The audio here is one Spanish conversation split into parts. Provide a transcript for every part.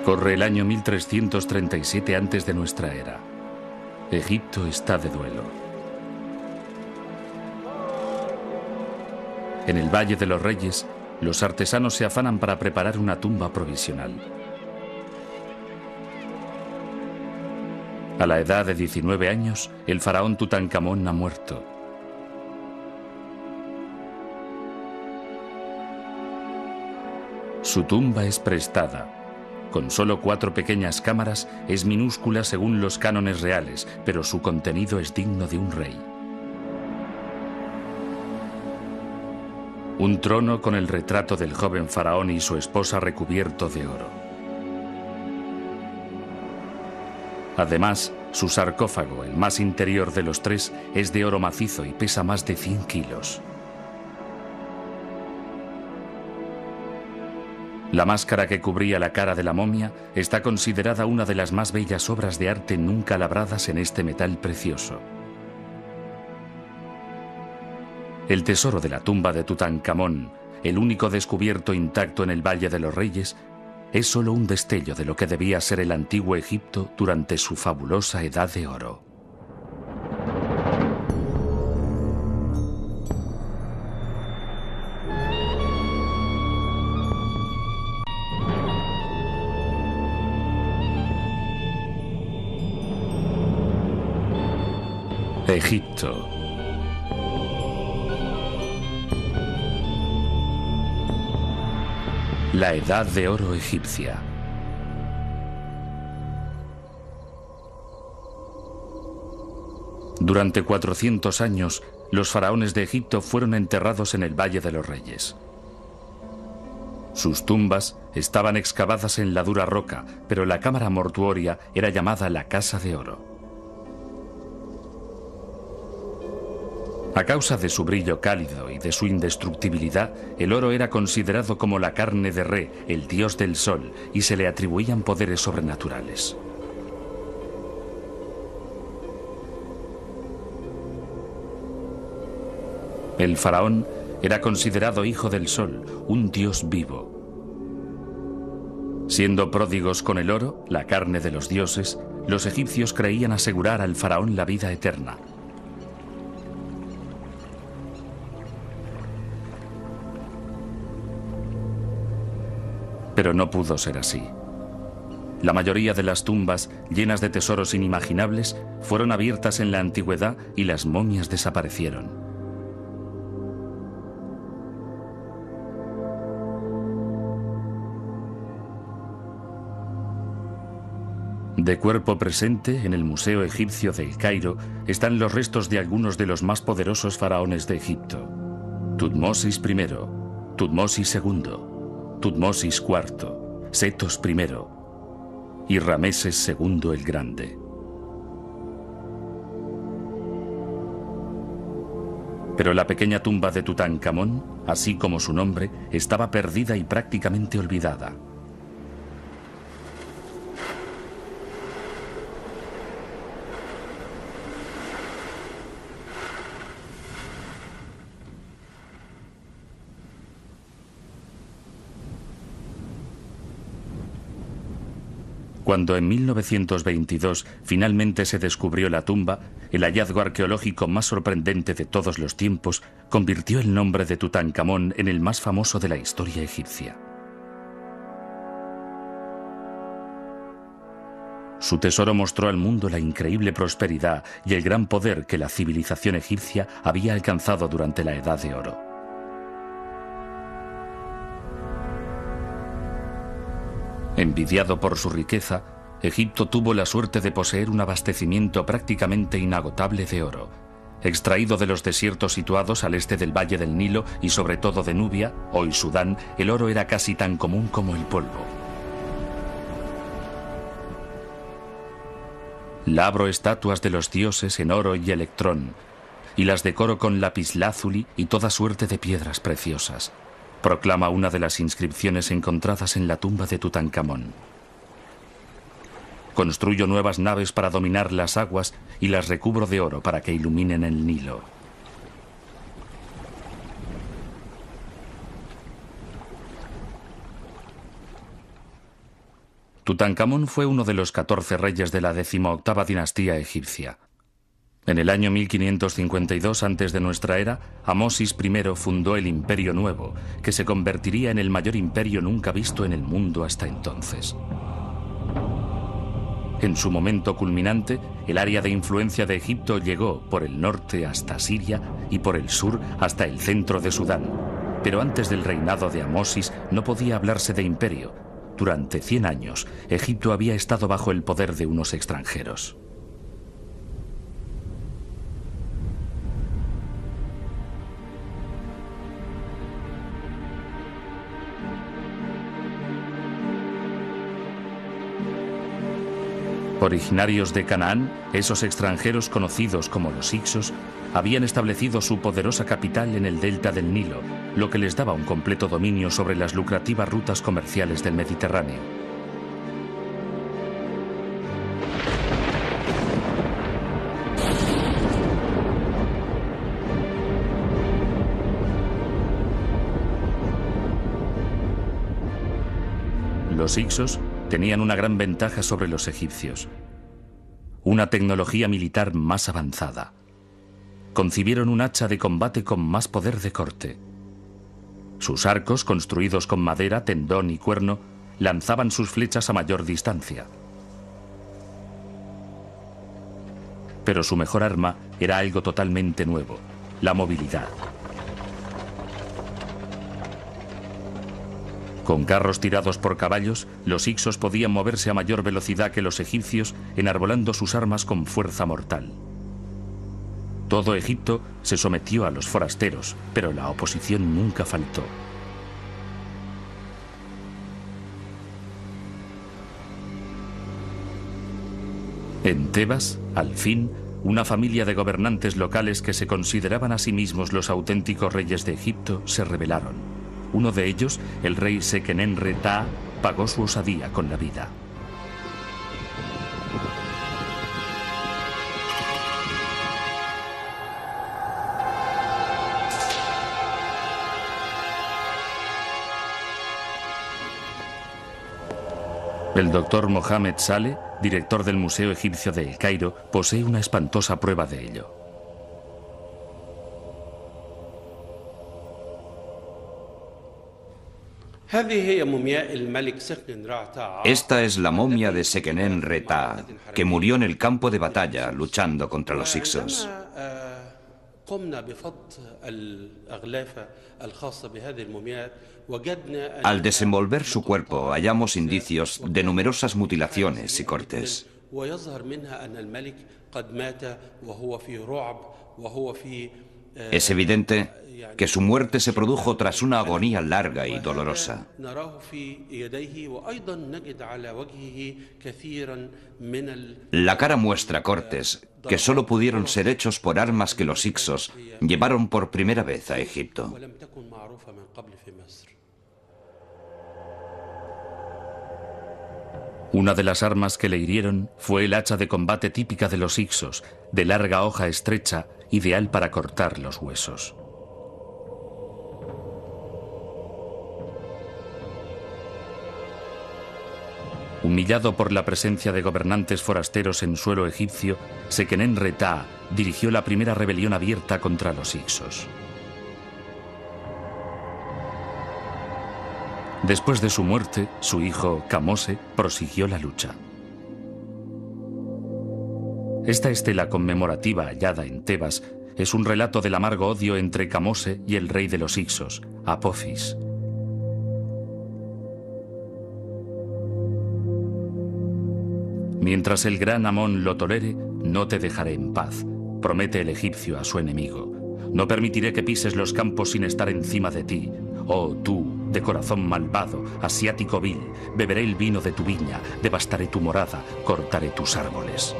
Corre el año 1337 antes de nuestra era. Egipto está de duelo. En el Valle de los Reyes, los artesanos se afanan para preparar una tumba provisional. A la edad de 19 años, el faraón Tutankamón ha muerto. Su tumba es prestada. Con solo 4 pequeñas cámaras, es minúscula según los cánones reales, pero su contenido es digno de un rey. Un trono con el retrato del joven faraón y su esposa recubierto de oro. Además, su sarcófago, el más interior de los 3, es de oro macizo y pesa más de 100 kilos. La máscara que cubría la cara de la momia está considerada una de las más bellas obras de arte nunca labradas en este metal precioso. El tesoro de la tumba de Tutankamón, el único descubierto intacto en el Valle de los Reyes, es solo un destello de lo que debía ser el antiguo Egipto durante su fabulosa edad de oro. Egipto. La Edad de Oro egipcia. Durante 400 años, los faraones de Egipto fueron enterrados en el Valle de los Reyes. Sus tumbas estaban excavadas en la dura roca, pero la cámara mortuoria era llamada la Casa de Oro. A causa de su brillo cálido y de su indestructibilidad, el oro era considerado como la carne de Re, el dios del sol, y se le atribuían poderes sobrenaturales. El faraón era considerado hijo del sol, un dios vivo. Siendo pródigos con el oro, la carne de los dioses, los egipcios creían asegurar al faraón la vida eterna. Pero no pudo ser así. La mayoría de las tumbas, llenas de tesoros inimaginables, fueron abiertas en la antigüedad y las momias desaparecieron. De cuerpo presente, en el Museo Egipcio de El Cairo, están los restos de algunos de los más poderosos faraones de Egipto: Tutmosis I, Tutmosis II, Tutmosis IV, Setos I y Rameses II el Grande. Pero la pequeña tumba de Tutankamón, así como su nombre, estaba perdida y prácticamente olvidada. Cuando en 1922 finalmente se descubrió la tumba, el hallazgo arqueológico más sorprendente de todos los tiempos convirtió el nombre de Tutankamón en el más famoso de la historia egipcia. Su tesoro mostró al mundo la increíble prosperidad y el gran poder que la civilización egipcia había alcanzado durante la Edad de Oro. Envidiado por su riqueza, Egipto tuvo la suerte de poseer un abastecimiento prácticamente inagotable de oro. Extraído de los desiertos situados al este del Valle del Nilo y sobre todo de Nubia, hoy Sudán, el oro era casi tan común como el polvo. Labro estatuas de los dioses en oro y electrón, y las decoro con lapislázuli y toda suerte de piedras preciosas, proclama una de las inscripciones encontradas en la tumba de Tutankamón. Construyo nuevas naves para dominar las aguas y las recubro de oro para que iluminen el Nilo. Tutankamón fue uno de los 14 reyes de la 18ª dinastía egipcia. En el año 1552 antes de nuestra era, Amosis I fundó el Imperio Nuevo, que se convertiría en el mayor imperio nunca visto en el mundo hasta entonces. En su momento culminante, el área de influencia de Egipto llegó por el norte hasta Siria y por el sur hasta el centro de Sudán. Pero antes del reinado de Amosis no podía hablarse de imperio. Durante 100 años, Egipto había estado bajo el poder de unos extranjeros. Originarios de Canaán, esos extranjeros conocidos como los Hicsos habían establecido su poderosa capital en el delta del Nilo, lo que les daba un completo dominio sobre las lucrativas rutas comerciales del Mediterráneo. Los Hicsos tenían una gran ventaja sobre los egipcios: una tecnología militar más avanzada. Concibieron un hacha de combate con más poder de corte. Sus arcos, construidos con madera, tendón y cuerno, lanzaban sus flechas a mayor distancia. Pero su mejor arma era algo totalmente nuevo: la movilidad. Con carros tirados por caballos, los Hicsos podían moverse a mayor velocidad que los egipcios, enarbolando sus armas con fuerza mortal. Todo Egipto se sometió a los forasteros, pero la oposición nunca faltó. En Tebas, al fin, una familia de gobernantes locales que se consideraban a sí mismos los auténticos reyes de Egipto se rebelaron. Uno de ellos, el rey Seqenenre-Ta, pagó su osadía con la vida. El doctor Mohamed Saleh, director del Museo Egipcio de El Cairo, posee una espantosa prueba de ello. Esta es la momia de Seqenenre-Ta, que murió en el campo de batalla luchando contra los Hicsos. Al desenvolver su cuerpo, hallamos indicios de numerosas mutilaciones y cortes. Es evidente que su muerte se produjo tras una agonía larga y dolorosa. La cara muestra cortes que solo pudieron ser hechos por armas que los Hicsos llevaron por primera vez a Egipto. Una de las armas que le hirieron fue el hacha de combate típica de los Hicsos, de larga hoja estrecha, ideal para cortar los huesos. Humillado por la presencia de gobernantes forasteros en suelo egipcio, Seqenenre-Ta dirigió la primera rebelión abierta contra los Hicsos. Después de su muerte, su hijo, Kamose, prosiguió la lucha. Esta estela conmemorativa hallada en Tebas es un relato del amargo odio entre Kamose y el rey de los Hicsos, Apophis. Mientras el gran Amón lo tolere, no te dejaré en paz, promete el egipcio a su enemigo. No permitiré que pises los campos sin estar encima de ti. Oh, tú, de corazón malvado, asiático vil, beberé el vino de tu viña, devastaré tu morada, cortaré tus árboles.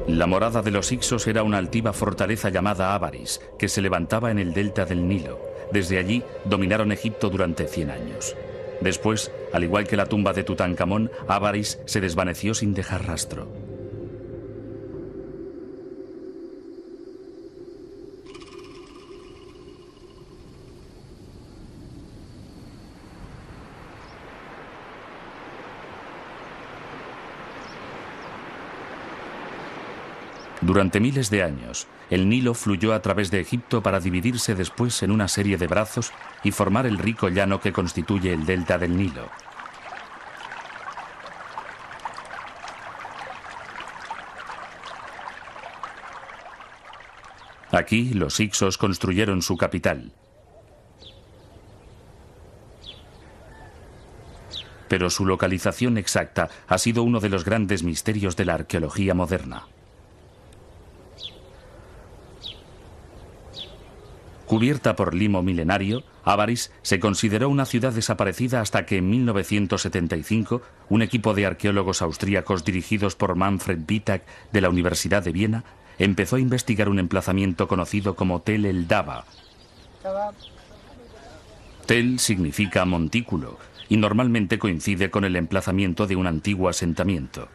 La morada de los Hicsos era una altiva fortaleza llamada Avaris, que se levantaba en el delta del Nilo. Desde allí dominaron Egipto durante 100 años. Después, al igual que la tumba de Tutankamón, Avaris se desvaneció sin dejar rastro. Durante miles de años, el Nilo fluyó a través de Egipto para dividirse después en una serie de brazos y formar el rico llano que constituye el delta del Nilo. Aquí, los hicsos construyeron su capital. Pero su localización exacta ha sido uno de los grandes misterios de la arqueología moderna. Cubierta por limo milenario, Avaris se consideró una ciudad desaparecida hasta que en 1975 un equipo de arqueólogos austríacos dirigidos por Manfred Wittak de la Universidad de Viena empezó a investigar un emplazamiento conocido como Tel el Daba. Tel significa montículo y normalmente coincide con el emplazamiento de un antiguo asentamiento.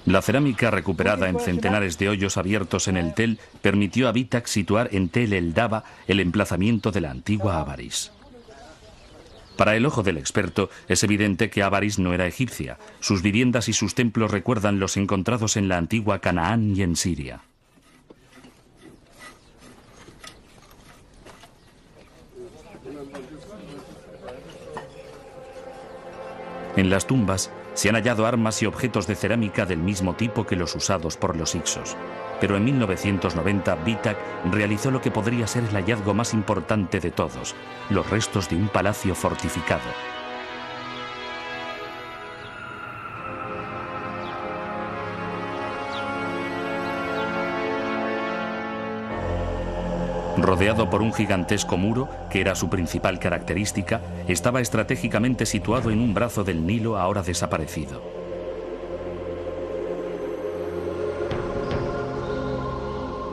La cerámica recuperada en centenares de hoyos abiertos en el Tel permitió a Wittak situar en Tel el Daba el emplazamiento de la antigua Avaris. Para el ojo del experto es evidente que Avaris no era egipcia. Sus viviendas y sus templos recuerdan los encontrados en la antigua Canaán y en Siria. En las tumbas se han hallado armas y objetos de cerámica del mismo tipo que los usados por los hicsos. Pero en 1990 Wittak realizó lo que podría ser el hallazgo más importante de todos, los restos de un palacio fortificado. Rodeado por un gigantesco muro, que era su principal característica, estaba estratégicamente situado en un brazo del Nilo ahora desaparecido.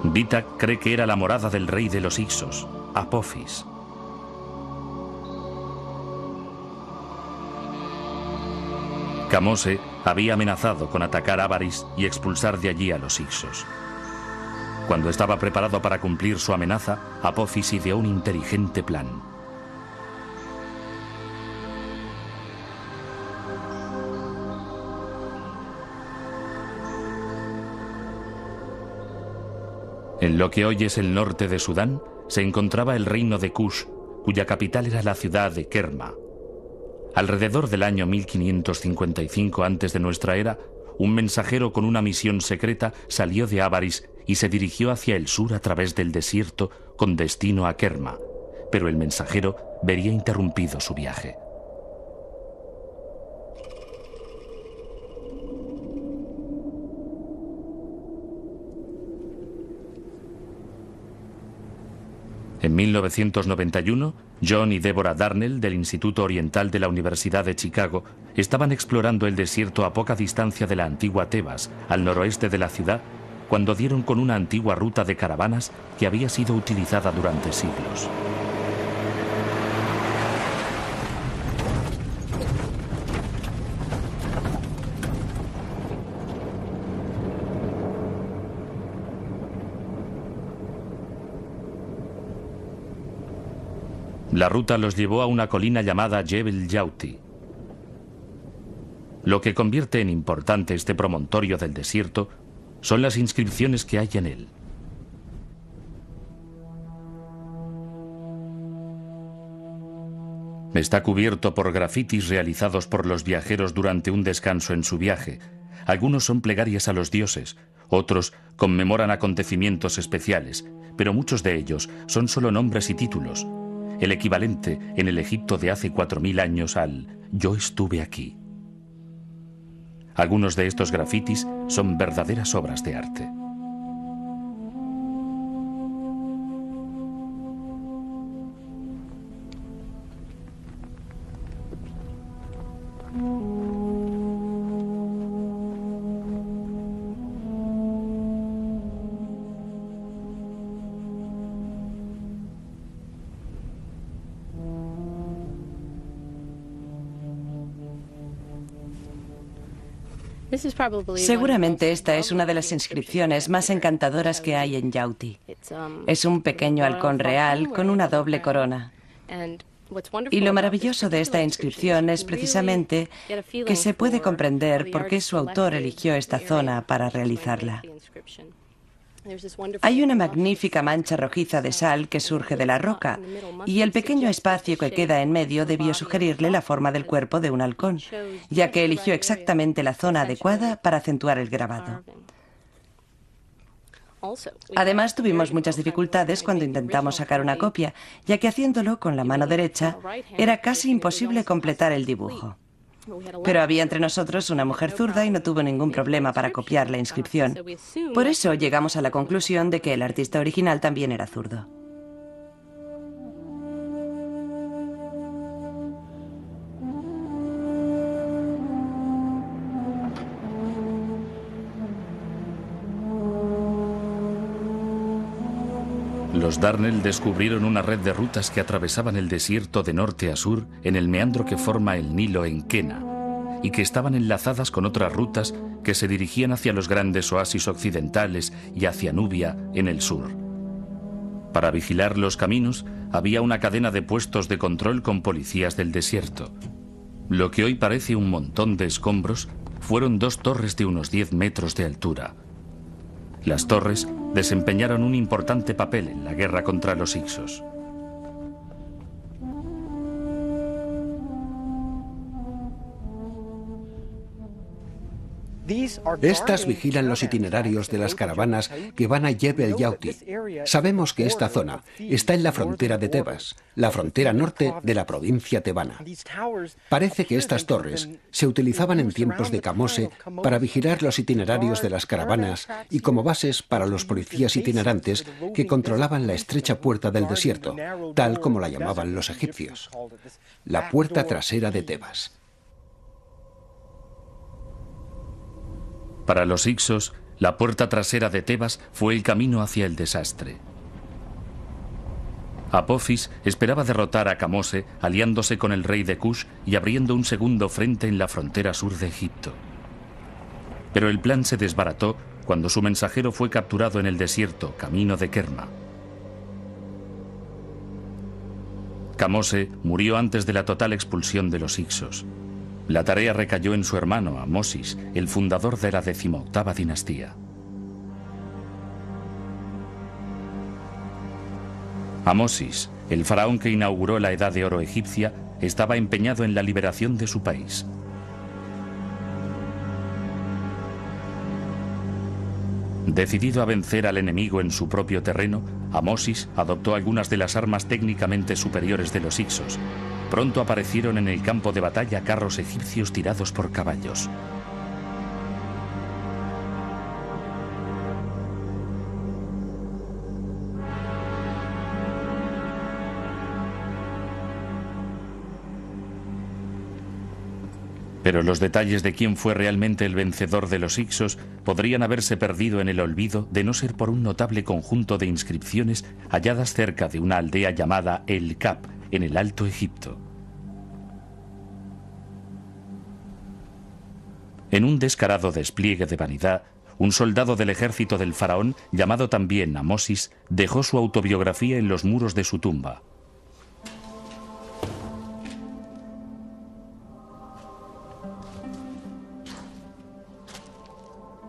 Wittak cree que era la morada del rey de los hicsos, Apophis. Kamose había amenazado con atacar Avaris y expulsar de allí a los hicsos. Cuando estaba preparado para cumplir su amenaza, Apophis ideó un inteligente plan. En lo que hoy es el norte de Sudán, se encontraba el reino de Kush, cuya capital era la ciudad de Kerma. Alrededor del año 1555 antes de nuestra era, un mensajero con una misión secreta salió de Avaris y se dirigió hacia el sur a través del desierto con destino a Kerma, pero el mensajero vería interrumpido su viaje. En 1991, John y Deborah Darnell del Instituto Oriental de la Universidad de Chicago estaban explorando el desierto a poca distancia de la antigua Tebas, al noroeste de la ciudad, cuando dieron con una antigua ruta de caravanas que había sido utilizada durante siglos. La ruta los llevó a una colina llamada Jebel Yauti. Lo que convierte en importante este promontorio del desierto son las inscripciones que hay en él. Está cubierto por grafitis realizados por los viajeros durante un descanso en su viaje. Algunos son plegarias a los dioses, otros conmemoran acontecimientos especiales, pero muchos de ellos son solo nombres y títulos, el equivalente en el Egipto de hace 4000 años al «yo estuve aquí». Algunos de estos grafitis son verdaderas obras de arte. Seguramente esta es una de las inscripciones más encantadoras que hay en Yauti. Es un pequeño halcón real con una doble corona. Y lo maravilloso de esta inscripción es precisamente que se puede comprender por qué su autor eligió esta zona para realizarla. Hay una magnífica mancha rojiza de sal que surge de la roca, y el pequeño espacio que queda en medio debió sugerirle la forma del cuerpo de un halcón, ya que eligió exactamente la zona adecuada para acentuar el grabado. Además, tuvimos muchas dificultades cuando intentamos sacar una copia, ya que haciéndolo con la mano derecha era casi imposible completar el dibujo. Pero había entre nosotros una mujer zurda y no tuvo ningún problema para copiar la inscripción. Por eso llegamos a la conclusión de que el artista original también era zurdo. Los Darnell descubrieron una red de rutas que atravesaban el desierto de norte a sur en el meandro que forma el Nilo en Kenia y que estaban enlazadas con otras rutas que se dirigían hacia los grandes oasis occidentales y hacia Nubia en el sur. Para vigilar los caminos había una cadena de puestos de control con policías del desierto. Lo que hoy parece un montón de escombros fueron 2 torres de unos 10 metros de altura. Las torres desempeñaron un importante papel en la guerra contra los hicsos. Estas vigilan los itinerarios de las caravanas que van a Jebel Yauti. Sabemos que esta zona está en la frontera de Tebas, la frontera norte de la provincia tebana. Parece que estas torres se utilizaban en tiempos de Kamose para vigilar los itinerarios de las caravanas y como bases para los policías itinerantes que controlaban la estrecha puerta del desierto, tal como la llamaban los egipcios, la puerta trasera de Tebas. Para los hicsos, la puerta trasera de Tebas fue el camino hacia el desastre. Apophis esperaba derrotar a Kamose aliándose con el rey de Kush y abriendo un segundo frente en la frontera sur de Egipto. Pero el plan se desbarató cuando su mensajero fue capturado en el desierto, camino de Kerma. Kamose murió antes de la total expulsión de los hicsos. La tarea recayó en su hermano Amosis, el fundador de la 18ª dinastía. Amosis, el faraón que inauguró la Edad de Oro egipcia, estaba empeñado en la liberación de su país. Decidido a vencer al enemigo en su propio terreno, Amosis adoptó algunas de las armas técnicamente superiores de los hicsos. Pronto aparecieron en el campo de batalla carros egipcios tirados por caballos. Pero los detalles de quién fue realmente el vencedor de los hicsos podrían haberse perdido en el olvido de no ser por un notable conjunto de inscripciones halladas cerca de una aldea llamada El Kap, en el Alto Egipto. En un descarado despliegue de vanidad, un soldado del ejército del faraón, llamado también Amosis, dejó su autobiografía en los muros de su tumba.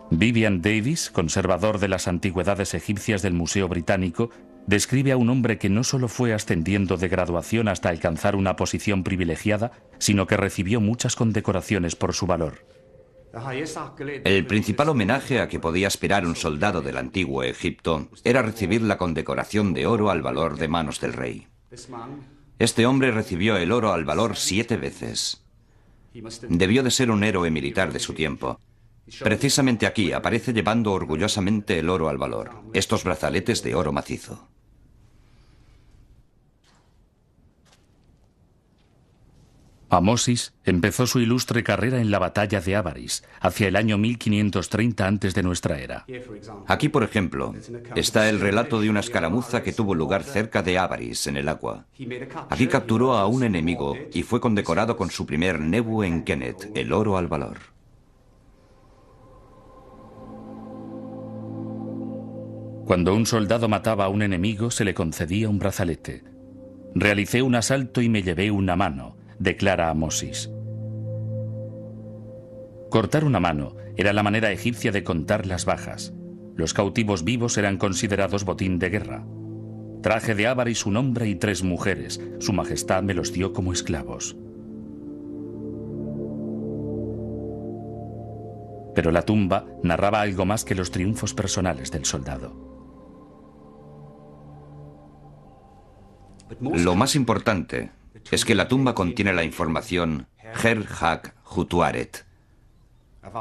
Vivian Davis, conservador de las antigüedades egipcias del Museo Británico, describe a un hombre que no solo fue ascendiendo de graduación hasta alcanzar una posición privilegiada, sino que recibió muchas condecoraciones por su valor. El principal homenaje a que podía aspirar un soldado del antiguo Egipto era recibir la condecoración de oro al valor de manos del rey. Este hombre recibió el oro al valor 7 veces. Debió de ser un héroe militar de su tiempo. Precisamente aquí aparece llevando orgullosamente el oro al valor, estos brazaletes de oro macizo. Amosis empezó su ilustre carrera en la batalla de Avaris, hacia el año 1530 antes de nuestra era. Aquí, por ejemplo, está el relato de una escaramuza que tuvo lugar cerca de Avaris, en el agua. Aquí capturó a un enemigo y fue condecorado con su primer Nebu en Kenet, el oro al valor. Cuando un soldado mataba a un enemigo, se le concedía un brazalete. Realicé un asalto y me llevé una mano, declara Amosis. Cortar una mano era la manera egipcia de contar las bajas. Los cautivos vivos eran considerados botín de guerra. Traje de Ávaris un hombre y 3 mujeres. Su majestad me los dio como esclavos. Pero la tumba narraba algo más que los triunfos personales del soldado. Lo más importante es que la tumba contiene la información Ger-Hak Hutuaret.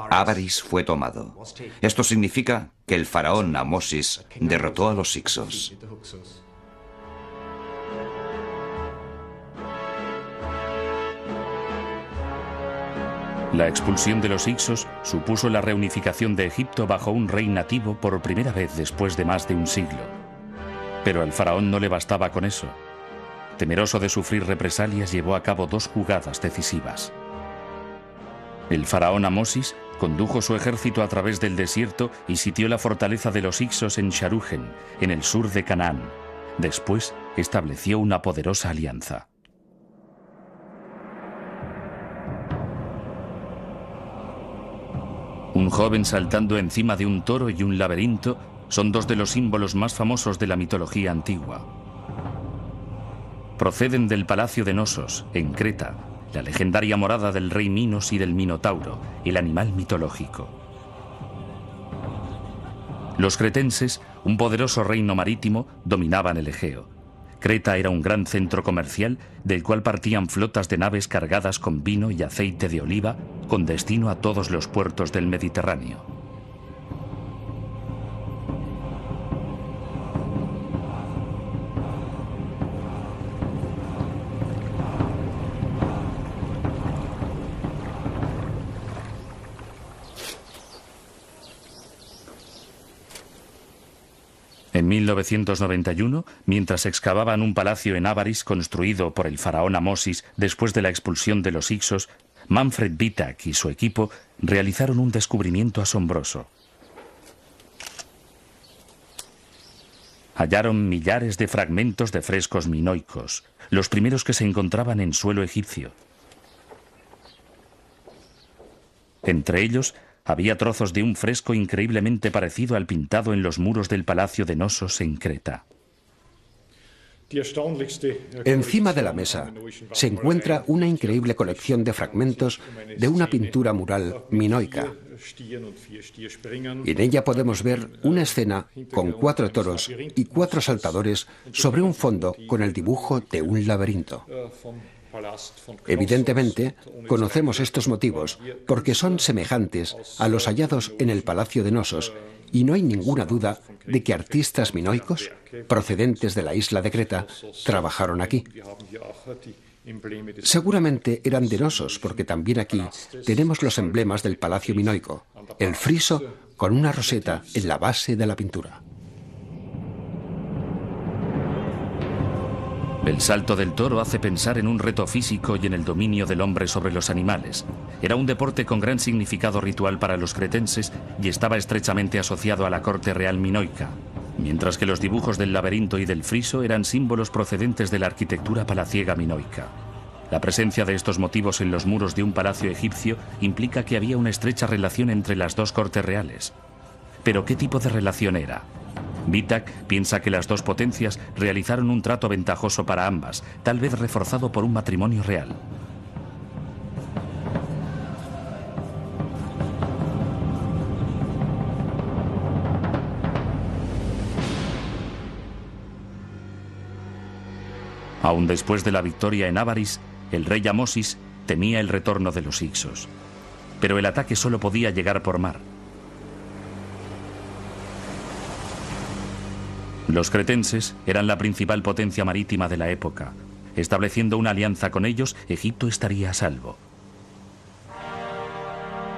Ávaris fue tomado. Esto significa que el faraón Amosis derrotó a los Hyksos. La expulsión de los Hyksos supuso la reunificación de Egipto bajo un rey nativo por primera vez después de más de un siglo. Pero al faraón no le bastaba con eso. Temeroso de sufrir represalias, llevó a cabo 2 jugadas decisivas. El faraón Amosis condujo su ejército a través del desierto y sitió la fortaleza de los Hyksos en Sharugen, en el sur de Canaán. Después estableció una poderosa alianza. Un joven saltando encima de un toro y un laberinto son 2 de los símbolos más famosos de la mitología antigua. Proceden del palacio de Nosos, en Creta, la legendaria morada del rey Minos y del Minotauro, el animal mitológico. Los cretenses, un poderoso reino marítimo, dominaban el Egeo. Creta era un gran centro comercial del cual partían flotas de naves cargadas con vino y aceite de oliva con destino a todos los puertos del Mediterráneo. En 1991, mientras excavaban un palacio en Ávaris construido por el faraón Amosis después de la expulsión de los Hyksos, Manfred Vitak y su equipo realizaron un descubrimiento asombroso. Hallaron millares de fragmentos de frescos minoicos, los primeros que se encontraban en suelo egipcio. Entre ellos había trozos de un fresco increíblemente parecido al pintado en los muros del palacio de Nosos en Creta. Encima de la mesa se encuentra una increíble colección de fragmentos de una pintura mural minoica. En ella podemos ver una escena con 4 toros y 4 saltadores sobre un fondo con el dibujo de un laberinto. Evidentemente, conocemos estos motivos porque son semejantes a los hallados en el Palacio de Nosos y no hay ninguna duda de que artistas minoicos, procedentes de la isla de Creta, trabajaron aquí. Seguramente eran de Nosos porque también aquí tenemos los emblemas del Palacio Minoico, el friso con una roseta en la base de la pintura. El salto del toro hace pensar en un reto físico y en el dominio del hombre sobre los animales. Era un deporte con gran significado ritual para los cretenses y estaba estrechamente asociado a la corte real minoica, mientras que los dibujos del laberinto y del friso eran símbolos procedentes de la arquitectura palaciega minoica. La presencia de estos motivos en los muros de un palacio egipcio implica que había una estrecha relación entre las 2 cortes reales. ¿Pero qué tipo de relación era? Vitak piensa que las 2 potencias realizaron un trato ventajoso para ambas, tal vez reforzado por un matrimonio real. Aún después de la victoria en Ávaris, el rey Amosis temía el retorno de los Hyksos. Pero el ataque solo podía llegar por mar. Los cretenses eran la principal potencia marítima de la época. Estableciendo una alianza con ellos, Egipto estaría a salvo.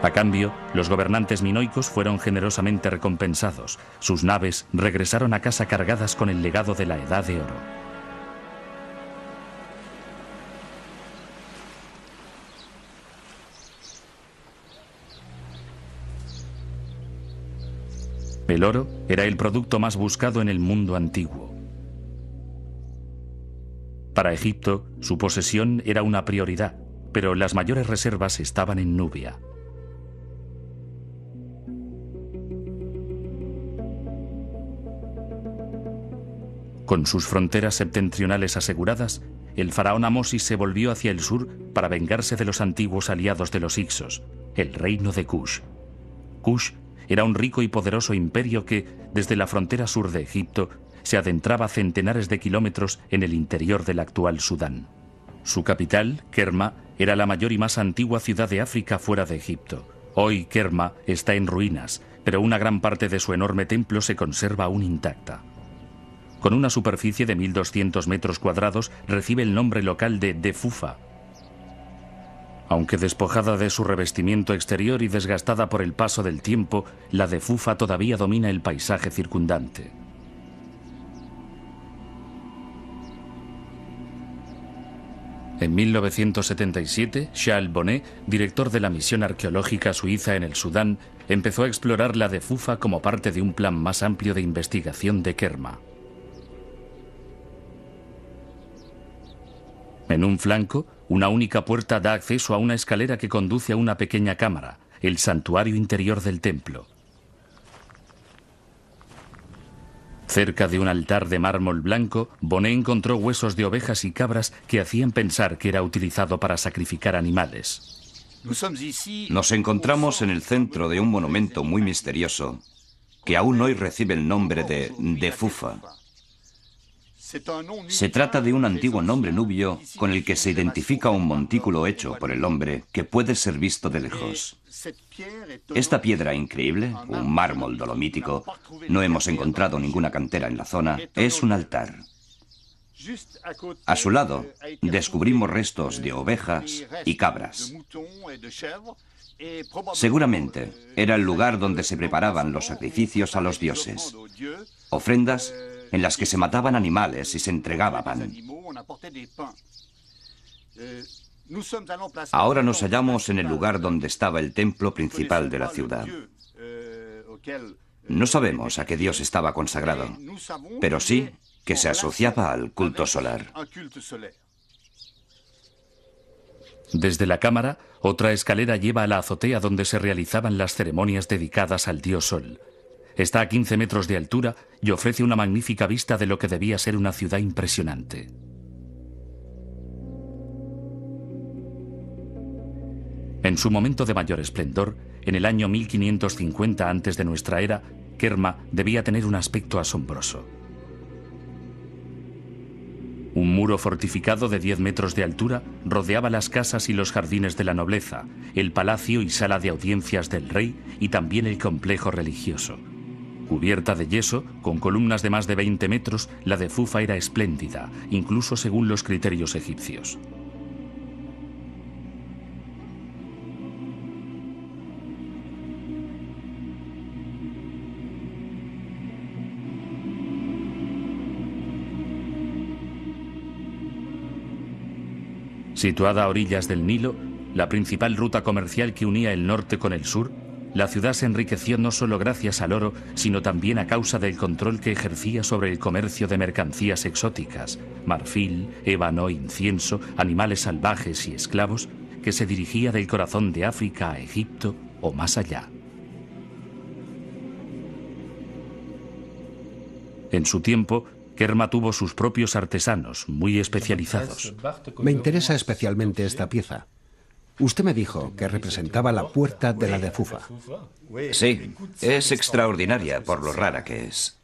A cambio, los gobernantes minoicos fueron generosamente recompensados. Sus naves regresaron a casa cargadas con el legado de la Edad de Oro. El oro era el producto más buscado en el mundo antiguo. Para Egipto, su posesión era una prioridad, pero las mayores reservas estaban en Nubia. Con sus fronteras septentrionales aseguradas, el faraón Amosis se volvió hacia el sur para vengarse de los antiguos aliados de los Hicsos, el reino de Kush. Kush era un rico y poderoso imperio que, desde la frontera sur de Egipto, se adentraba centenares de kilómetros en el interior del actual Sudán. Su capital, Kerma, era la mayor y más antigua ciudad de África fuera de Egipto. Hoy Kerma está en ruinas, pero una gran parte de su enorme templo se conserva aún intacta. Con una superficie de 1.200 metros cuadrados, recibe el nombre local de Defufa. Aunque despojada de su revestimiento exterior y desgastada por el paso del tiempo, la Defufa todavía domina el paisaje circundante. En 1977, Charles Bonnet, director de la misión arqueológica suiza en el Sudán, empezó a explorar la Defufa como parte de un plan más amplio de investigación de Kerma. En un flanco, una única puerta da acceso a una escalera que conduce a una pequeña cámara, el santuario interior del templo. Cerca de un altar de mármol blanco, Bonnet encontró huesos de ovejas y cabras que hacían pensar que era utilizado para sacrificar animales. Nos encontramos en el centro de un monumento muy misterioso que aún hoy recibe el nombre de Defufa. Se trata de un antiguo nombre nubio con el que se identifica un montículo hecho por el hombre que puede ser visto de lejos. Esta piedra increíble, un mármol dolomítico, no hemos encontrado ninguna cantera en la zona, es un altar. A su lado, descubrimos restos de ovejas y cabras. Seguramente era el lugar donde se preparaban los sacrificios a los dioses, ofrendas en las que se mataban animales y se entregaba pan. Ahora nos hallamos en el lugar donde estaba el templo principal de la ciudad. No sabemos a qué dios estaba consagrado, pero sí que se asociaba al culto solar. Desde la cámara, otra escalera lleva a la azotea donde se realizaban las ceremonias dedicadas al dios Sol. Está a 15 metros de altura y ofrece una magnífica vista de lo que debía ser una ciudad impresionante. En su momento de mayor esplendor, en el año 1550 antes de nuestra era, Kerma debía tener un aspecto asombroso. Un muro fortificado de 10 metros de altura rodeaba las casas y los jardines de la nobleza, el palacio y sala de audiencias del rey y también el complejo religioso. Cubierta de yeso, con columnas de más de 20 metros, la Defufa era espléndida, incluso según los criterios egipcios. Situada a orillas del Nilo, la principal ruta comercial que unía el norte con el sur, la ciudad se enriqueció no solo gracias al oro, sino también a causa del control que ejercía sobre el comercio de mercancías exóticas, marfil, ébano, incienso, animales salvajes y esclavos, que se dirigía del corazón de África a Egipto o más allá. En su tiempo, Kerma tuvo sus propios artesanos, muy especializados. Me interesa especialmente esta pieza. Usted me dijo que representaba la puerta de la Defufa. Sí, es extraordinaria por lo rara que es.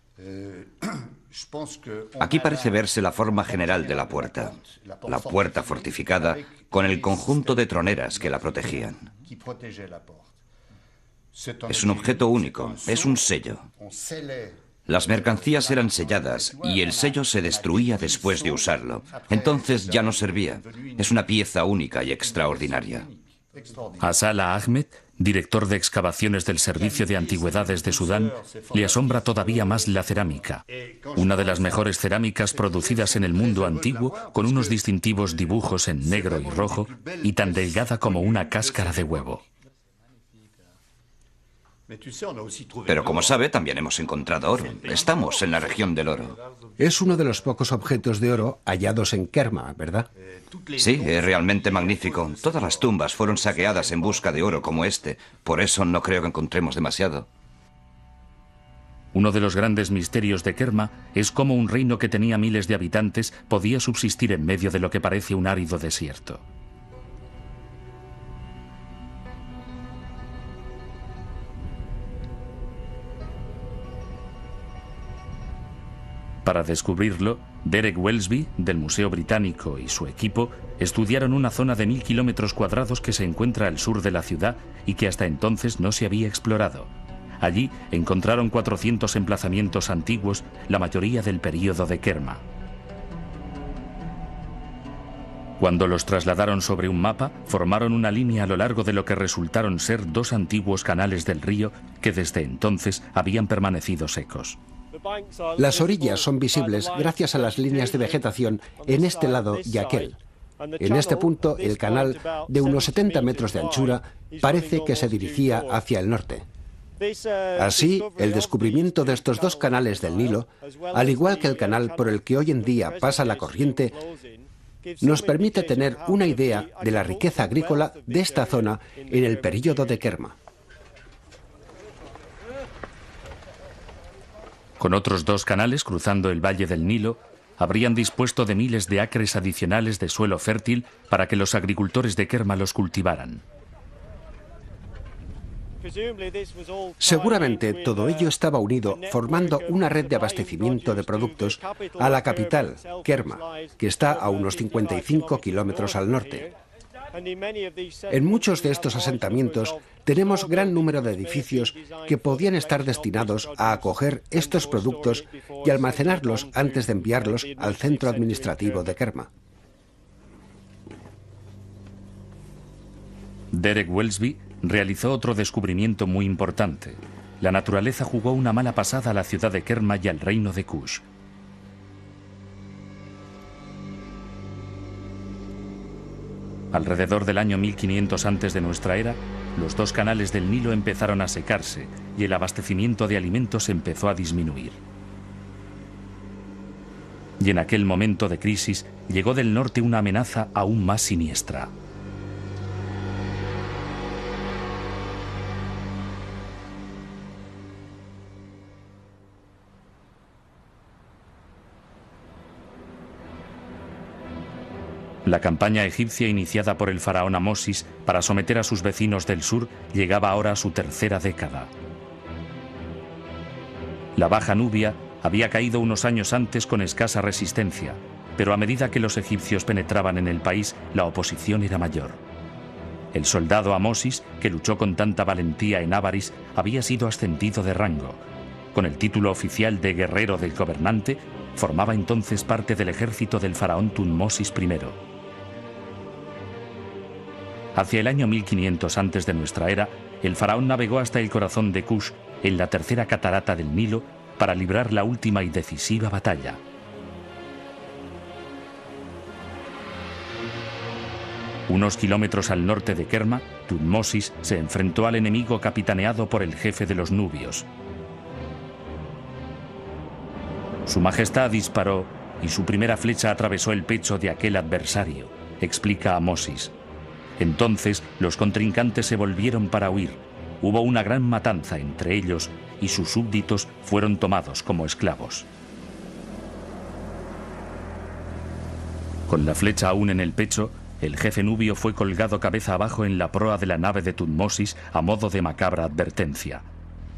Aquí parece verse la forma general de la puerta fortificada con el conjunto de troneras que la protegían. Es un objeto único, es un sello. Las mercancías eran selladas y el sello se destruía después de usarlo. Entonces ya no servía. Es una pieza única y extraordinaria. A Salah Ahmed, director de excavaciones del Servicio de Antigüedades de Sudán, le asombra todavía más la cerámica. Una de las mejores cerámicas producidas en el mundo antiguo, con unos distintivos dibujos en negro y rojo, y tan delgada como una cáscara de huevo. Pero como sabe, también hemos encontrado oro. Estamos en la región del oro. Es uno de los pocos objetos de oro hallados en Kerma, ¿verdad? Sí, es realmente magnífico. Todas las tumbas fueron saqueadas en busca de oro como este. Por eso no creo que encontremos demasiado. Uno de los grandes misterios de Kerma es cómo un reino que tenía miles de habitantes podía subsistir en medio de lo que parece un árido desierto. Para descubrirlo, Derek Welsby, del Museo Británico, y su equipo estudiaron una zona de 1000 kilómetros cuadrados que se encuentra al sur de la ciudad y que hasta entonces no se había explorado. Allí encontraron 400 emplazamientos antiguos, la mayoría del período de Kerma. Cuando los trasladaron sobre un mapa, formaron una línea a lo largo de lo que resultaron ser 2 antiguos canales del río que desde entonces habían permanecido secos. Las orillas son visibles gracias a las líneas de vegetación en este lado y aquel. En este punto, el canal, de unos 70 metros de anchura, parece que se dirigía hacia el norte. Así, el descubrimiento de estos 2 canales del Nilo, al igual que el canal por el que hoy en día pasa la corriente, nos permite tener una idea de la riqueza agrícola de esta zona en el período de Kerma. Con otros 2 canales cruzando el valle del Nilo, habrían dispuesto de miles de acres adicionales de suelo fértil para que los agricultores de Kerma los cultivaran. Seguramente todo ello estaba unido, formando una red de abastecimiento de productos a la capital, Kerma, que está a unos 55 kilómetros al norte. En muchos de estos asentamientos tenemos gran número de edificios que podían estar destinados a acoger estos productos y almacenarlos antes de enviarlos al centro administrativo de Kerma. Derek Welsby realizó otro descubrimiento muy importante. La naturaleza jugó una mala pasada a la ciudad de Kerma y al reino de Kush. Alrededor del año 1500 antes de nuestra era, los 2 canales del Nilo empezaron a secarse y el abastecimiento de alimentos empezó a disminuir. Y en aquel momento de crisis llegó del norte una amenaza aún más siniestra. La campaña egipcia iniciada por el faraón Amosis para someter a sus vecinos del sur llegaba ahora a su 3ª década. La Baja Nubia había caído unos años antes con escasa resistencia, pero a medida que los egipcios penetraban en el país, la oposición era mayor. El soldado Amosis, que luchó con tanta valentía en Avaris, había sido ascendido de rango. Con el título oficial de guerrero del gobernante, formaba entonces parte del ejército del faraón Tutmosis I. Hacia el año 1500 antes de nuestra era, el faraón navegó hasta el corazón de Kush, en la 3ª catarata del Nilo, para librar la última y decisiva batalla. Unos kilómetros al norte de Kerma, Tutmosis se enfrentó al enemigo capitaneado por el jefe de los nubios. Su Majestad disparó y su primera flecha atravesó el pecho de aquel adversario, explica Amosis. Entonces los contrincantes se volvieron para huir. Hubo una gran matanza entre ellos y sus súbditos fueron tomados como esclavos. Con la flecha aún en el pecho, el jefe nubio fue colgado cabeza abajo en la proa de la nave de Tutmosis a modo de macabra advertencia.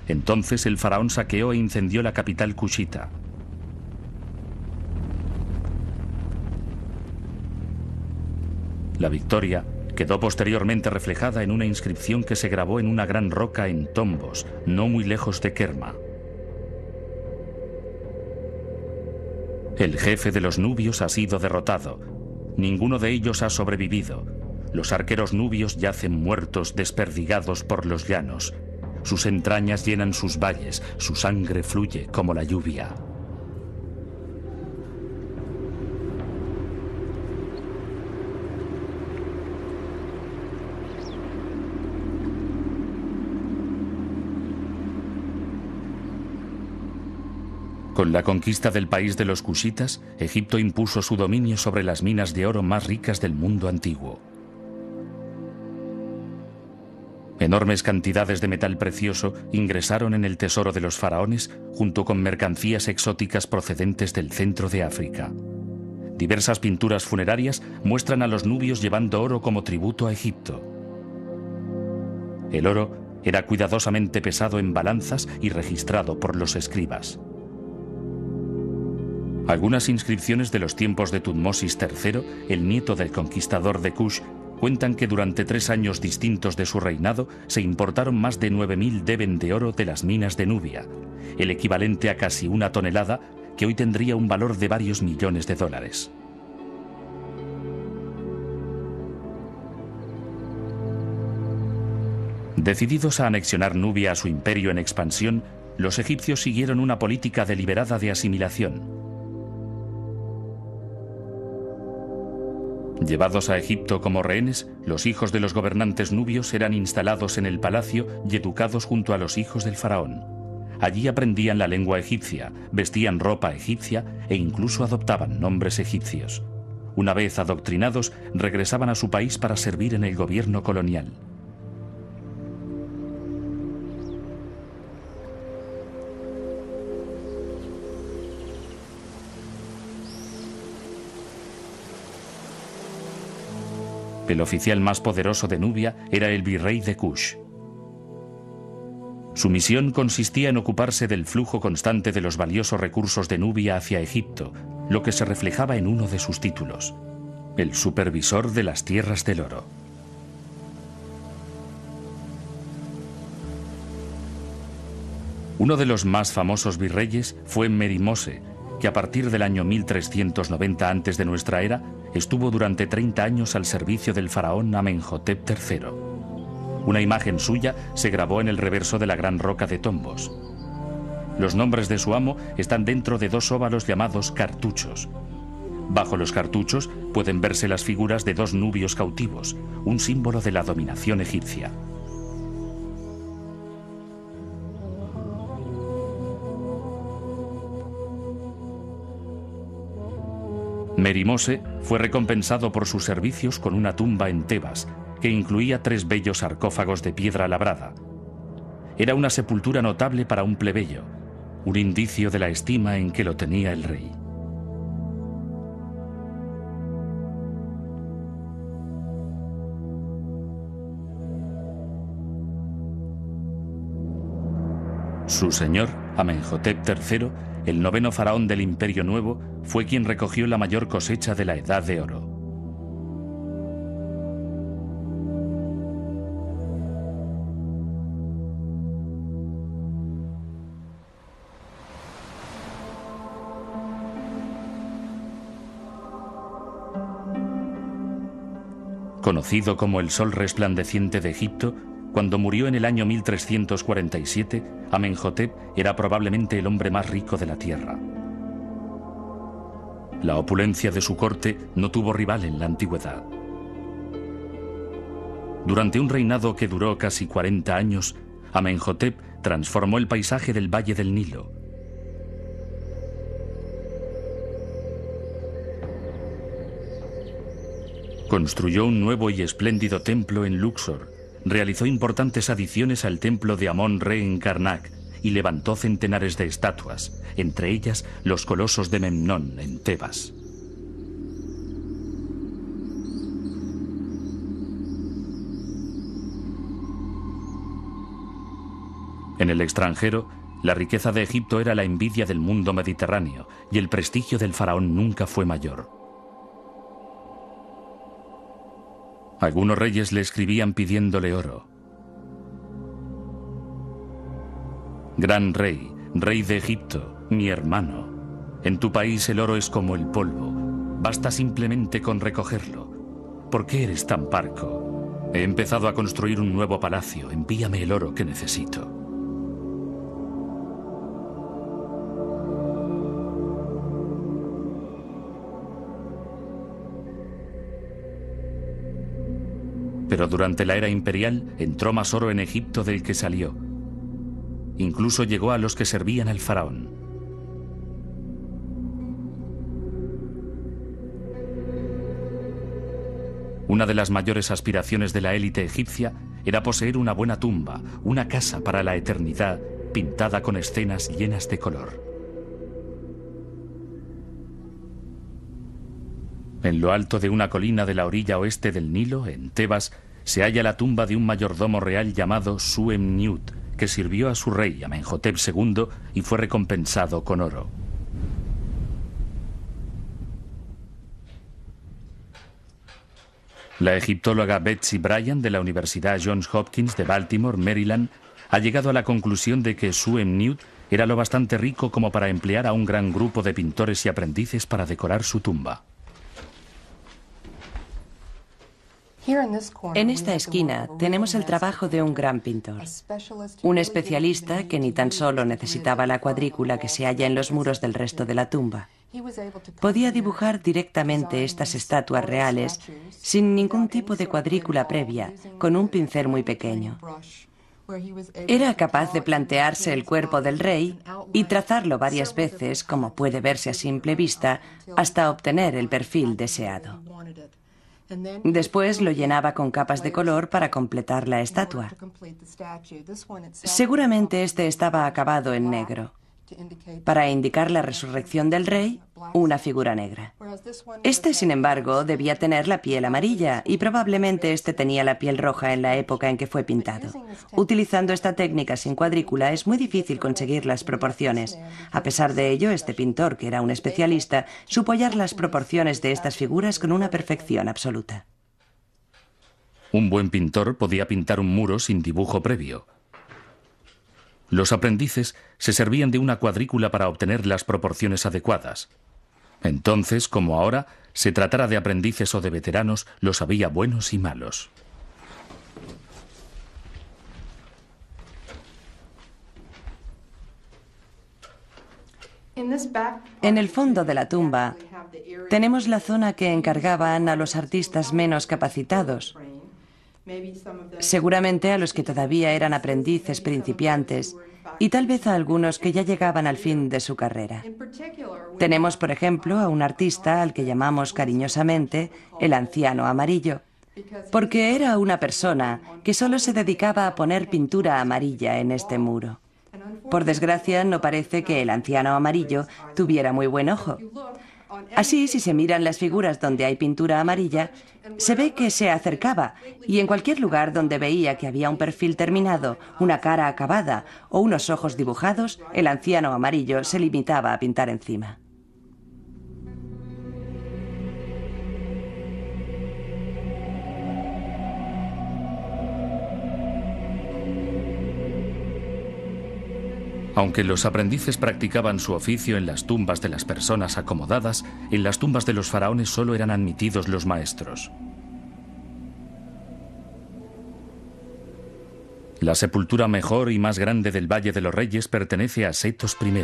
Entonces el faraón saqueó e incendió la capital kushita. La victoria quedó posteriormente reflejada en una inscripción que se grabó en una gran roca en Tombos, no muy lejos de Kerma. El jefe de los nubios ha sido derrotado. Ninguno de ellos ha sobrevivido. Los arqueros nubios yacen muertos, desperdigados por los llanos. Sus entrañas llenan sus valles, su sangre fluye como la lluvia. Con la conquista del país de los cushitas, Egipto impuso su dominio sobre las minas de oro más ricas del mundo antiguo. Enormes cantidades de metal precioso ingresaron en el tesoro de los faraones junto con mercancías exóticas procedentes del centro de África. Diversas pinturas funerarias muestran a los nubios llevando oro como tributo a Egipto. El oro era cuidadosamente pesado en balanzas y registrado por los escribas. Algunas inscripciones de los tiempos de Tutmosis III, el nieto del conquistador de Kush, cuentan que durante 3 años distintos de su reinado se importaron más de 9.000 deben de oro de las minas de Nubia, el equivalente a casi 1 tonelada, que hoy tendría un valor de varios millones de dólares. Decididos a anexionar Nubia a su imperio en expansión, los egipcios siguieron una política deliberada de asimilación. Llevados a Egipto como rehenes, los hijos de los gobernantes nubios eran instalados en el palacio y educados junto a los hijos del faraón. Allí aprendían la lengua egipcia, vestían ropa egipcia e incluso adoptaban nombres egipcios. Una vez adoctrinados, regresaban a su país para servir en el gobierno colonial. El oficial más poderoso de Nubia era el virrey de Kush. Su misión consistía en ocuparse del flujo constante de los valiosos recursos de Nubia hacia Egipto, lo que se reflejaba en uno de sus títulos: el supervisor de las tierras del oro. Uno de los más famosos virreyes fue Merimose, que a partir del año 1390 antes de nuestra era estuvo durante 30 años al servicio del faraón Amenhotep III. Una imagen suya se grabó en el reverso de la gran roca de Tombos. Los nombres de su amo están dentro de 2 óvalos llamados cartuchos. Bajo los cartuchos pueden verse las figuras de 2 nubios cautivos, un símbolo de la dominación egipcia. Merimose fue recompensado por sus servicios con una tumba en Tebas, que incluía 3 bellos sarcófagos de piedra labrada. Era una sepultura notable para un plebeyo, un indicio de la estima en que lo tenía el rey. Su señor, Amenhotep III, el 9º faraón del Imperio Nuevo, fue quien recogió la mayor cosecha de la Edad de Oro. Conocido como el Sol resplandeciente de Egipto, cuando murió en el año 1347, Amenhotep era probablemente el hombre más rico de la tierra. La opulencia de su corte no tuvo rival en la antigüedad. Durante un reinado que duró casi 40 años, Amenhotep transformó el paisaje del Valle del Nilo. Construyó un nuevo y espléndido templo en Luxor, realizó importantes adiciones al templo de Amón-Re en Karnak y levantó centenares de estatuas, entre ellas los colosos de Memnón en Tebas. En el extranjero, la riqueza de Egipto era la envidia del mundo mediterráneo y el prestigio del faraón nunca fue mayor. Algunos reyes le escribían pidiéndole oro. Gran rey, rey de Egipto, mi hermano, en tu país el oro es como el polvo, basta simplemente con recogerlo. ¿Por qué eres tan parco? He empezado a construir un nuevo palacio, envíame el oro que necesito. Pero durante la era imperial entró más oro en Egipto del que salió. Incluso llegó a los que servían al faraón. Una de las mayores aspiraciones de la élite egipcia era poseer una buena tumba, una casa para la eternidad, pintada con escenas llenas de color. En lo alto de una colina de la orilla oeste del Nilo, en Tebas, se halla la tumba de un mayordomo real llamado Suem-Niut, que sirvió a su rey Amenhotep II y fue recompensado con oro. La egiptóloga Betsy Bryan de la Universidad Johns Hopkins de Baltimore, Maryland, ha llegado a la conclusión de que Suem-Niut era lo bastante rico como para emplear a un gran grupo de pintores y aprendices para decorar su tumba. En esta esquina tenemos el trabajo de un gran pintor, un especialista que ni tan solo necesitaba la cuadrícula que se halla en los muros del resto de la tumba. Podía dibujar directamente estas estatuas reales sin ningún tipo de cuadrícula previa, con un pincel muy pequeño. Era capaz de plantearse el cuerpo del rey y trazarlo varias veces, como puede verse a simple vista, hasta obtener el perfil deseado. Después lo llenaba con capas de color para completar la estatua. Seguramente este estaba acabado en negro, para indicar la resurrección del rey, una figura negra. Este, sin embargo, debía tener la piel amarilla y probablemente este tenía la piel roja en la época en que fue pintado. Utilizando esta técnica sin cuadrícula es muy difícil conseguir las proporciones. A pesar de ello, este pintor, que era un especialista, supo hallar las proporciones de estas figuras con una perfección absoluta. Un buen pintor podía pintar un muro sin dibujo previo. Los aprendices se servían de una cuadrícula para obtener las proporciones adecuadas. Entonces, como ahora, se tratara de aprendices o de veteranos, los había buenos y malos. En el fondo de la tumba tenemos la zona que encargaban a los artistas menos capacitados, seguramente a los que todavía eran aprendices principiantes y tal vez a algunos que ya llegaban al fin de su carrera. Tenemos, por ejemplo, a un artista al que llamamos cariñosamente el anciano amarillo, porque era una persona que solo se dedicaba a poner pintura amarilla en este muro. Por desgracia, no parece que el anciano amarillo tuviera muy buen ojo. Así, si se miran las figuras donde hay pintura amarilla, se ve que se acercaba y en cualquier lugar donde veía que había un perfil terminado, una cara acabada o unos ojos dibujados, el anciano amarillo se limitaba a pintar encima. Aunque los aprendices practicaban su oficio en las tumbas de las personas acomodadas, en las tumbas de los faraones solo eran admitidos los maestros. La sepultura mejor y más grande del Valle de los Reyes pertenece a Setos I.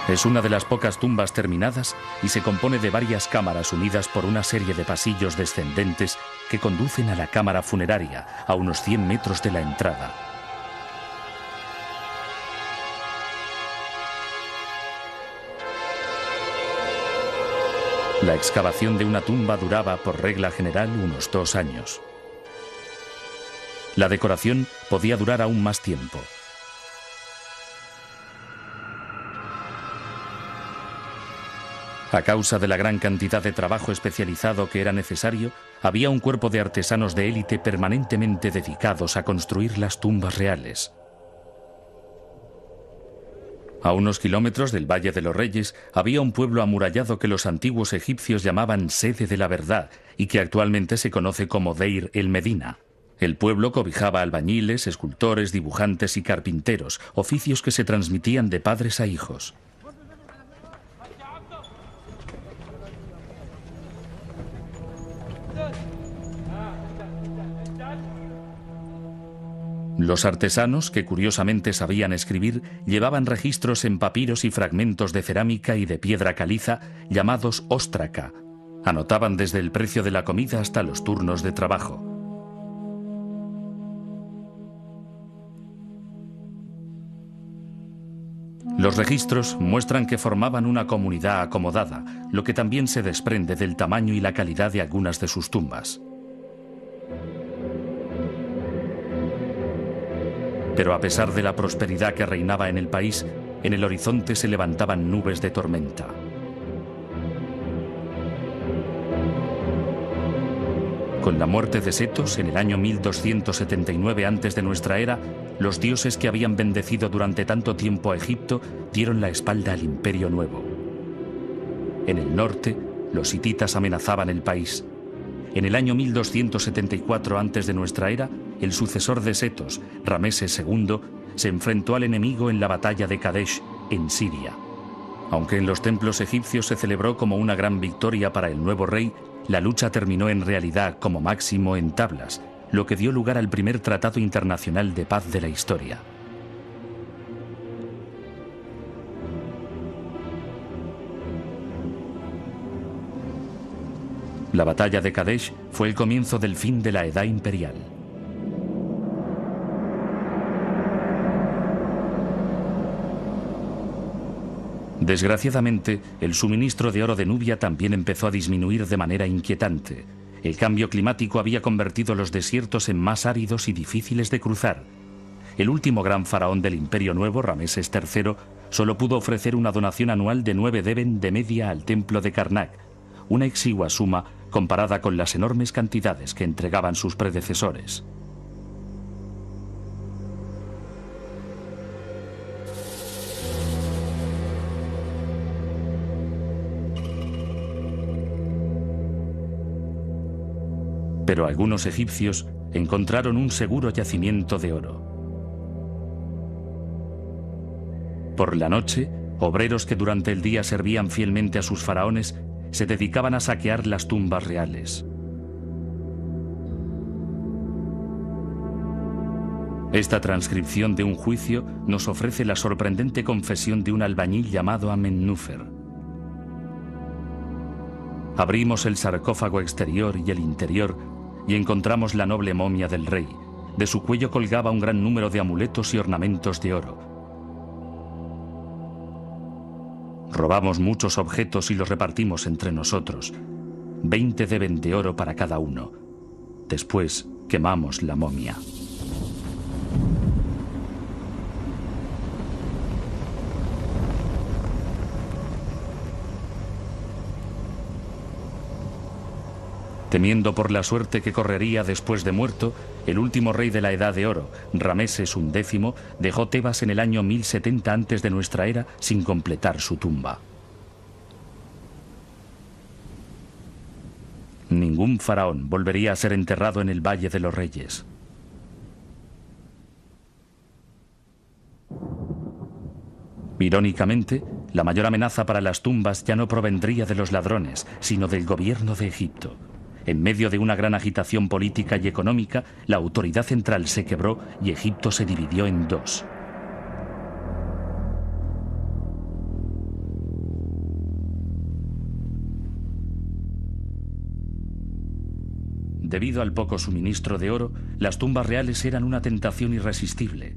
Es una de las pocas tumbas terminadas y se compone de varias cámaras unidas por una serie de pasillos descendentes que conducen a la cámara funeraria, a unos 100 metros de la entrada. La excavación de una tumba duraba, por regla general, unos 2 años. La decoración podía durar aún más tiempo. A causa de la gran cantidad de trabajo especializado que era necesario, había un cuerpo de artesanos de élite permanentemente dedicados a construir las tumbas reales. A unos kilómetros del Valle de los Reyes había un pueblo amurallado que los antiguos egipcios llamaban Sede de la Verdad y que actualmente se conoce como Deir el Medina. El pueblo cobijaba albañiles, escultores, dibujantes y carpinteros, oficios que se transmitían de padres a hijos. Los artesanos, que curiosamente sabían escribir, llevaban registros en papiros y fragmentos de cerámica y de piedra caliza llamados óstraca. Anotaban desde el precio de la comida hasta los turnos de trabajo. Los registros muestran que formaban una comunidad acomodada, lo que también se desprende del tamaño y la calidad de algunas de sus tumbas. Pero a pesar de la prosperidad que reinaba en el país, en el horizonte se levantaban nubes de tormenta. Con la muerte de Setos, en el año 1279 a.C. de nuestra era, los dioses que habían bendecido durante tanto tiempo a Egipto dieron la espalda al Imperio Nuevo. En el norte, los hititas amenazaban el país. En el año 1274 a.C. de nuestra era, el sucesor de Setos, Rameses II, se enfrentó al enemigo en la batalla de Kadesh, en Siria. Aunque en los templos egipcios se celebró como una gran victoria para el nuevo rey, la lucha terminó en realidad como máximo en tablas, lo que dio lugar al primer tratado internacional de paz de la historia. La batalla de Kadesh fue el comienzo del fin de la Edad Imperial. Desgraciadamente, el suministro de oro de Nubia también empezó a disminuir de manera inquietante. El cambio climático había convertido los desiertos en más áridos y difíciles de cruzar. El último gran faraón del Imperio Nuevo, Rameses III, solo pudo ofrecer una donación anual de 9 deben de media al templo de Karnak, una exigua suma comparada con las enormes cantidades que entregaban sus predecesores. Pero algunos egipcios encontraron un seguro yacimiento de oro. Por la noche, obreros que durante el día servían fielmente a sus faraones se dedicaban a saquear las tumbas reales. Esta transcripción de un juicio nos ofrece la sorprendente confesión de un albañil llamado Amennufer. Abrimos el sarcófago exterior y el interior y encontramos la noble momia del rey. De su cuello colgaba un gran número de amuletos y ornamentos de oro. Robamos muchos objetos y los repartimos entre nosotros. 20 deben de oro para cada uno. Después quemamos la momia. Temiendo por la suerte que correría después de muerto, el último rey de la Edad de Oro, Rameses XI, dejó Tebas en el año 1070 antes de nuestra era sin completar su tumba. Ningún faraón volvería a ser enterrado en el Valle de los Reyes. Irónicamente, la mayor amenaza para las tumbas ya no provendría de los ladrones, sino del gobierno de Egipto. En medio de una gran agitación política y económica, la autoridad central se quebró y Egipto se dividió en dos. Debido al poco suministro de oro, las tumbas reales eran una tentación irresistible.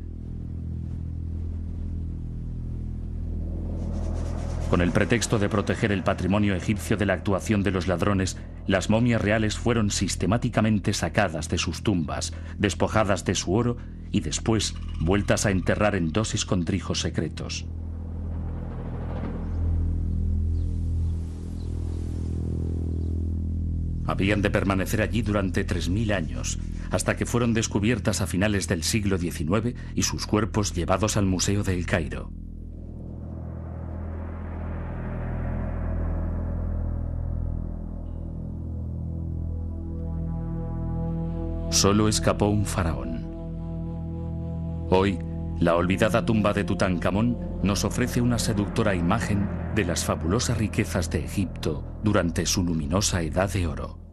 Con el pretexto de proteger el patrimonio egipcio de la actuación de los ladrones, las momias reales fueron sistemáticamente sacadas de sus tumbas, despojadas de su oro y después vueltas a enterrar en 2 escondrijos secretos. Habían de permanecer allí durante 3000 años, hasta que fueron descubiertas a finales del siglo XIX y sus cuerpos llevados al Museo del Cairo. Solo escapó un faraón. Hoy, la olvidada tumba de Tutankamón nos ofrece una seductora imagen de las fabulosas riquezas de Egipto durante su luminosa Edad de Oro.